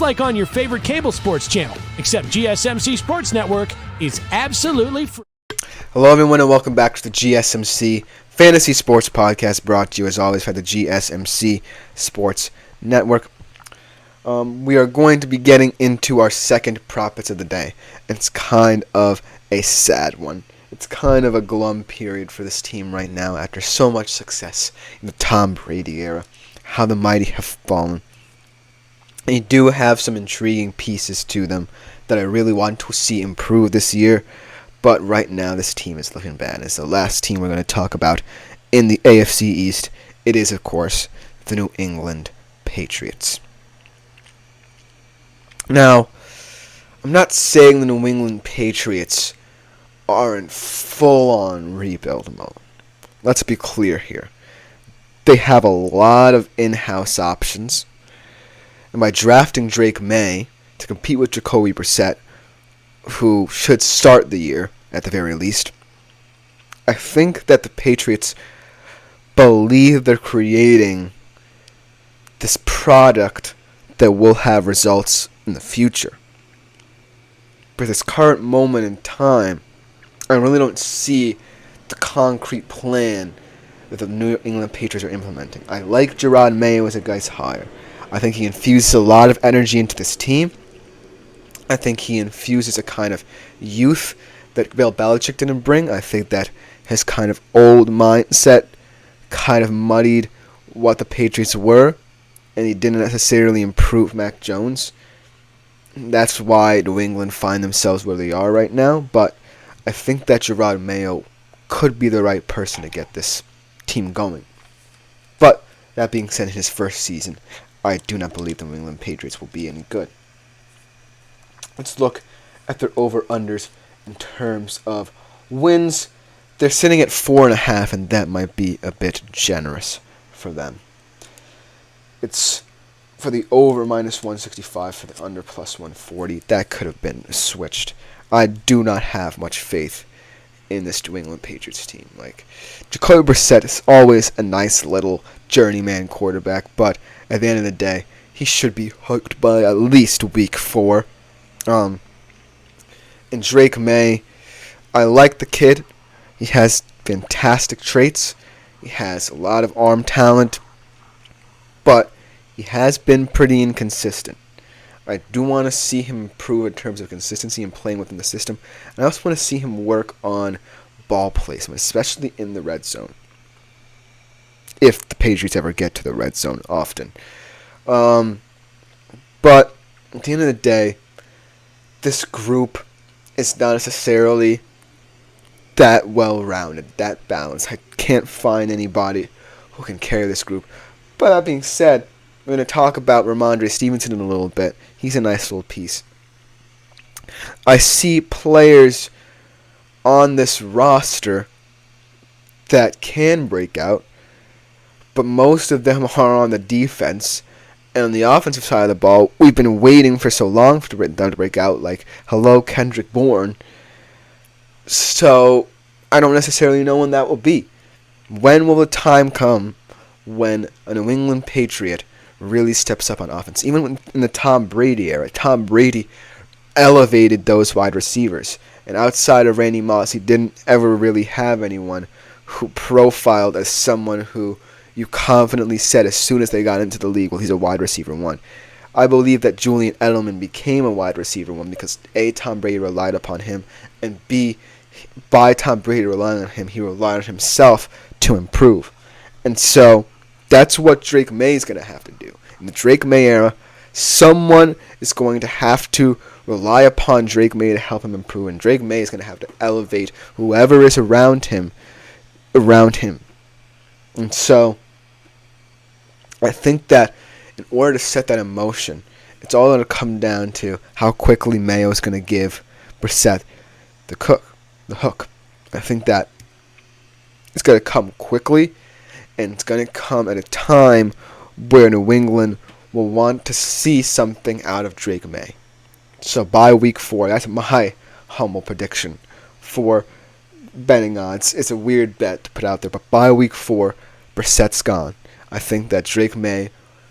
just like on your favorite cable sports channel, except GSMC Sports Network is absolutely free. Hello everyone and welcome back to the GSMC Fantasy Sports Podcast, brought to you as always by the GSMC Sports Network. We are going to be getting into our second Profits of the day. It's kind of a sad one. It's kind of a glum period for this team right now after so much success in the Tom Brady era. How the mighty have fallen. They do have some intriguing pieces to them that I really want to see improve this year. But right now this team is looking bad. It's the last team we're going to talk about in the AFC East. It is, of course, the New England Patriots. Now, I'm not saying the New England Patriots are in full-on rebuild mode. Let's be clear here. They have a lot of in-house options. And by drafting Drake Maye to compete with Jacoby Brissett, who should start the year at the very least, I think that the Patriots believe they're creating this product that will have results in the future. But this current moment in time, I really don't see the concrete plan that the New England Patriots are implementing. I like Drake Maye as a guy's hire. I think he infuses a lot of energy into this team. I think he infuses a kind of youth that Bill Belichick didn't bring. I think that his kind of old mindset kind of muddied what the Patriots were, and he didn't necessarily improve Mac Jones. That's why New England find themselves where they are right now, but I think that Drake Maye could be the right person to get this team going. But that being said, in his first season, I do not believe the New England Patriots will be any good. Let's look at their over-unders in terms of wins. They're sitting at 4.5, and that might be a bit generous for them. It's for the over minus 165, for the under plus 140. That could have been switched. I do not have much faith in this New England Patriots team. Like, Jacoby Brissett is always a nice little journeyman quarterback, but at the end of the day, he should be hooked by at least week 4. And Drake Maye, I like the kid. He has fantastic traits. He has a lot of arm talent, but he has been pretty inconsistent. I do want to see him improve in terms of consistency and playing within the system. And I also want to see him work on ball placement, especially in the red zone, if the Patriots ever get to the red zone often. But at the end of the day, this group is not necessarily that well-rounded, that balanced. I can't find anybody who can carry this group. But that being said, we're going to talk about Ramondre Stevenson in a little bit. He's a nice little piece. I see players on this roster that can break out, but most of them are on the defense. And on the offensive side of the ball, we've been waiting for so long for them to break out, like, hello, Kendrick Bourne. So, I don't necessarily know when that will be. When will the time come when a New England Patriot really steps up on offense? Even in the Tom Brady era, Tom Brady elevated those wide receivers. And outside of Randy Moss, he didn't ever really have anyone who profiled as someone who you confidently said as soon as they got into the league, well, he's a wide receiver 1. I believe that Julian Edelman became a wide receiver 1 because A, Tom Brady relied upon him, and B, by Tom Brady relying on him, he relied on himself to improve. And so that's what Drake Maye is going to have to do. In the Drake Maye era, someone is going to have to rely upon Drake Maye to help him improve, and Drake Maye is going to have to elevate whoever is around him. And so, I think that in order to set that in motion, it's all going to come down to how quickly Mayo is going to give Brissett the hook. I think that it's going to come quickly, and it's going to come at a time where New England will want to see something out of Drake Maye. So by week 4, that's my humble prediction for betting odds. It's a weird bet to put out there, but by week 4, Brissett's gone. I think that Drake Maye,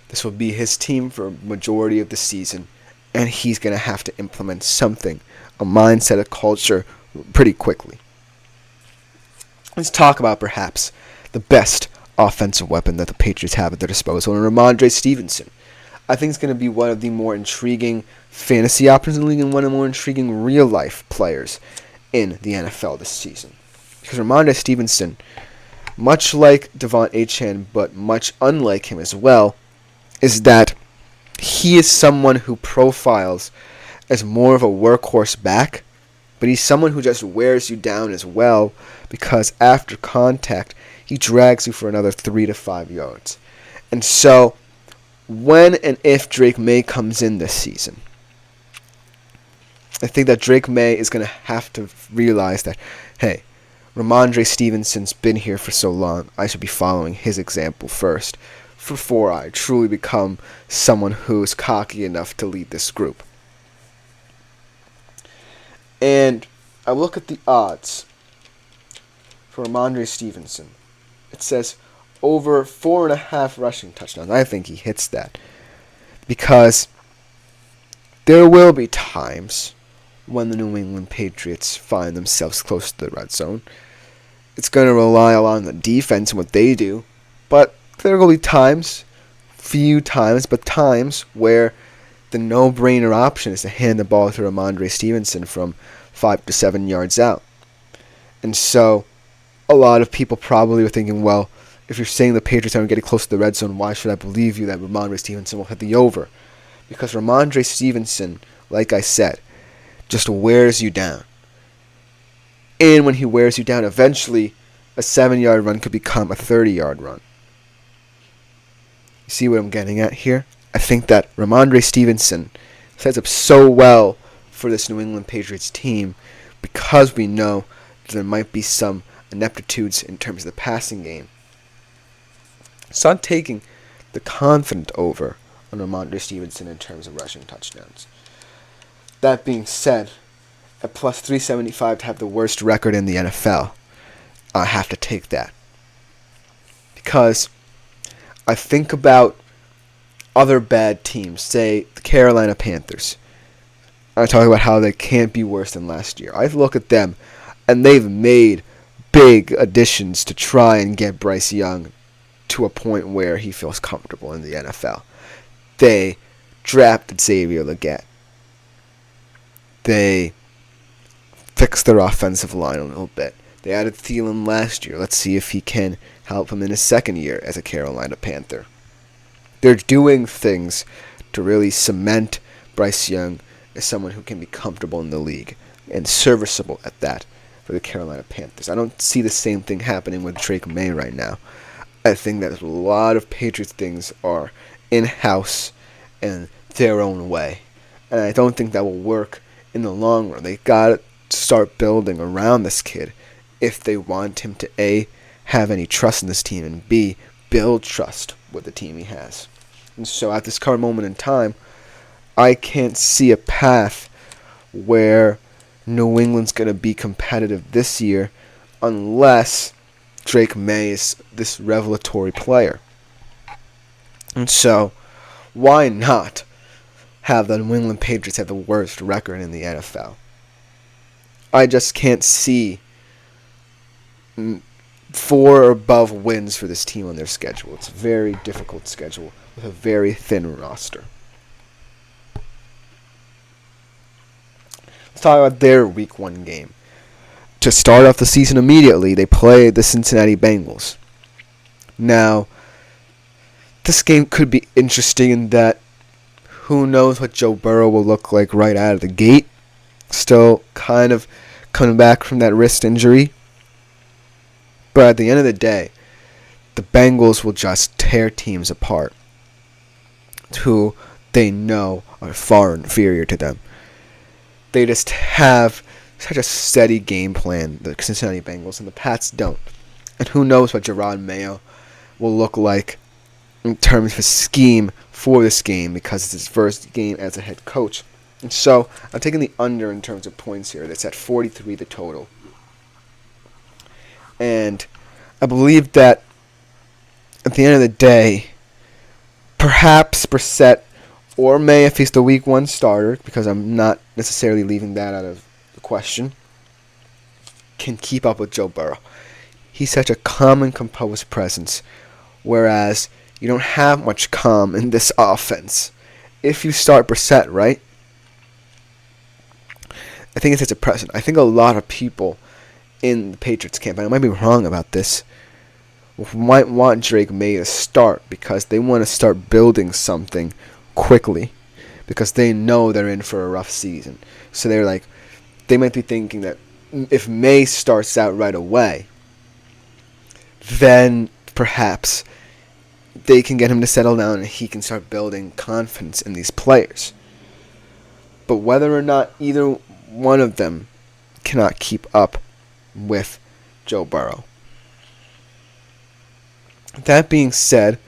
this will be his team for a majority of the season, and he's going to have to implement something, a mindset, a culture, pretty quickly. Let's talk about perhaps the best offensive weapon that the Patriots have at their disposal, and Ramondre Stevenson. I think it's going to be one of the more intriguing fantasy options in the league and one of the more intriguing real-life players in the NFL this season. Because Ramondre Stevenson, much like Devon Achane, but much unlike him as well, is that he is someone who profiles as more of a workhorse back, but he's someone who just wears you down as well, because after contact, he drags you for another 3 to 5 yards. And so, when and if Drake Maye comes in this season, I think that Drake Maye is going to have to realize that, hey, Ramondre Stevenson's been here for so long, I should be following his example first before I truly become someone who's cocky enough to lead this group. And I look at the odds for Ramondre Stevenson. It says over 4.5 rushing touchdowns. I think he hits that. Because there will be times when the New England Patriots find themselves close to the red zone. It's going to rely a lot on the defense and what they do. But there will be times, few times, but times where the no-brainer option is to hand the ball to Ramondre Stevenson from 5 to 7 yards out. And so, a lot of people probably were thinking, well, if you're saying the Patriots aren't getting close to the red zone, why should I believe you that Ramondre Stevenson will hit the over? Because Ramondre Stevenson, like I said, just wears you down. And when he wears you down, eventually a 7-yard run could become a 30-yard run. You see what I'm getting at here? I think that Ramondre Stevenson sets up so well for this New England Patriots team because we know there might be some ineptitudes in terms of the passing game. So I'm taking the confident over on Ramondre Stevenson in terms of rushing touchdowns. That being said, at plus 375 to have the worst record in the NFL, I have to take that. Because I think about other bad teams, say the Carolina Panthers. I talk about how they can't be worse than last year. I look at them, and they've made big additions to try and get Bryce Young to a point where he feels comfortable in the NFL. They drafted Xavier Legette. They fixed their offensive line a little bit. They added Thielen last year. Let's see if he can help him in his second year as a Carolina Panther. They're doing things to really cement Bryce Young as someone who can be comfortable in the league and serviceable at that for the Carolina Panthers. I don't see the same thing happening with Drake Maye right now. I think that a lot of Patriots things are in-house and their own way. And I don't think that will work in the long run. They got to start building around this kid if they want him to A, have any trust in this team, and B, build trust with the team he has. And so at this current moment in time, I can't see a path where New England's going to be competitive this year unless Drake Maye is this revelatory player. And so, why not have the New England Patriots have the worst record in the NFL? I just can't see 4 or above wins for this team on their schedule. It's a very difficult schedule with a very thin roster. Let's talk about their Week 1 game. To start off the season immediately, they play the Cincinnati Bengals. Now, this game could be interesting in that who knows what Joe Burrow will look like right out of the gate. Still kind of coming back from that wrist injury. But at the end of the day, the Bengals will just tear teams apart who they know are far inferior to them. They just have such a steady game plan, the Cincinnati Bengals, and the Pats don't. And who knows what Drake Maye will look like in terms of his scheme for this game, because it's his first game as a head coach. And so I'm taking the under in terms of points here. That's at 43 the total. And I believe that at the end of the day, perhaps Brissett or May if he's the week 1 starter, because I'm not necessarily leaving that out of the question, can keep up with Joe Burrow. He's such a calm and composed presence, whereas you don't have much calm in this offense. If you start Brissett, right, I think it sets a precedent. I think a lot of people in the Patriots camp, and I might be wrong about this, might want Drake Maye to start because they want to start building something quickly because they know they're in for a rough season. So they might be thinking that if May starts out right away, then perhaps they can get him to settle down and he can start building confidence in these players. But whether or not either one of them cannot keep up with Joe Burrow. That being said,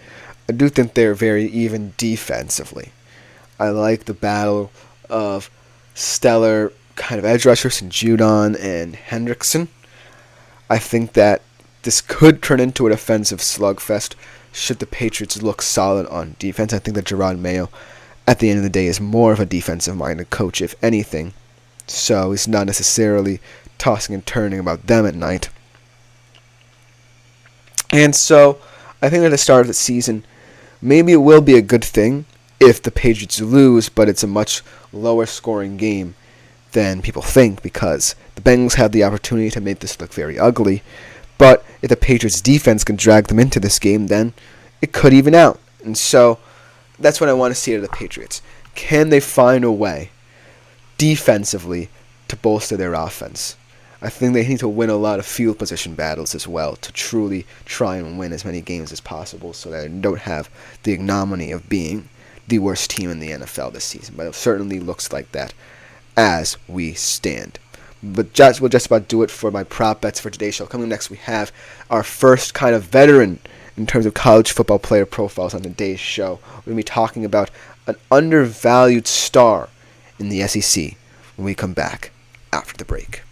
I do think they're very even defensively. I like the battle of stellar kind of edge rushers in Judon and Hendrickson. I think that this could turn into an offensive slugfest should the Patriots look solid on defense. I think that Jerod Mayo, at the end of the day, is more of a defensive-minded coach, if anything. So he's not necessarily tossing and turning about them at night. And so I think at the start of the season, maybe it will be a good thing if the Patriots lose, but it's a much lower scoring game than people think because the Bengals have the opportunity to make this look very ugly. But if the Patriots defense can drag them into this game, then it could even out. And so that's what I want to see out of the Patriots. Can they find a way defensively to bolster their offense? I think they need to win a lot of field position battles as well to truly try and win as many games as possible so that they don't have the ignominy of being the worst team in the NFL this season. But it certainly looks like that as we stand. But we'll just about do it for my prop bets for today's show. Coming next, we have our first kind of veteran in terms of college football player profiles on today's show. We're going to be talking about an undervalued star in the SEC when we come back after the break.